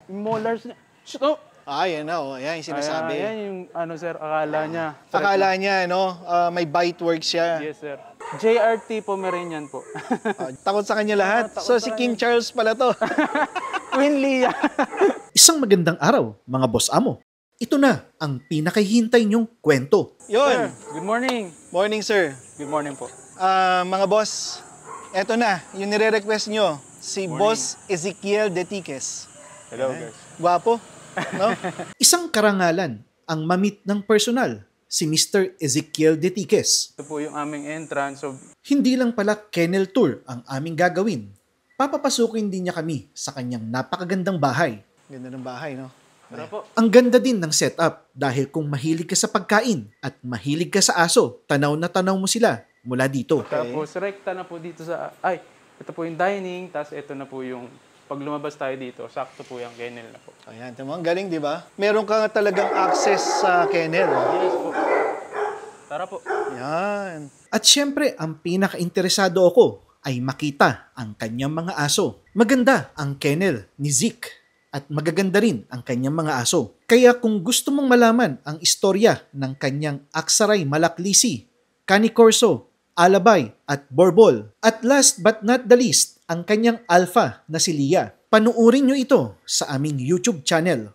molars niya. Shit, oh! Yan na, yan yung sinasabi. Yan yung, sir, akala niya. Akala niya, no, may bite work siya. Yes, sir. JRT Pomeranian po. Takot sa kanya lahat. So, si King Charles pala to. Queen Leah. Isang magandang araw, mga boss amo. Ito na ang pinakahihintay niyong kwento. Yun. Sir, good morning. Morning, sir. Good morning po. Mga boss, eto na, yung nire-request nyo, si Boss Ezekiel Detiques. Hello, guys. Gwapo, no? Isang karangalan ang mamit ng personal, si Mr. Ezekiel Detiques. Ito po yung aming entrance. So, Hindi lang pala kennel tour ang aming gagawin. Papapasukin din niya kami sa kanyang napakagandang bahay. Ganda ng bahay, no? tara po. Ang ganda din ng setup dahil kung mahilig ka sa pagkain at mahilig ka sa aso, tanaw na tanaw mo sila mula dito. Tapos, rekta na po dito sa... Ay, ito po yung dining. Tapos, ito na po yung... Pag lumabas tayo dito, sakto po yung kennel na po. Ayan, tama, ang galing, di ba? Meron ka nga talagang access sa kennel. Yes po. Tara po. Yan. At syempre, ang pinaka-interesado ako ay makita ang kanyang mga aso. Maganda ang kennel ni Zeke at magaganda rin ang kanyang mga aso. Kaya kung gusto mong malaman ang istorya ng kanyang Aksaray Malaklisi, Canicorso, Alabay at Borbol, at last but not the least, ang kanyang alpha na si Leah, panuorin nyo ito sa aming YouTube channel.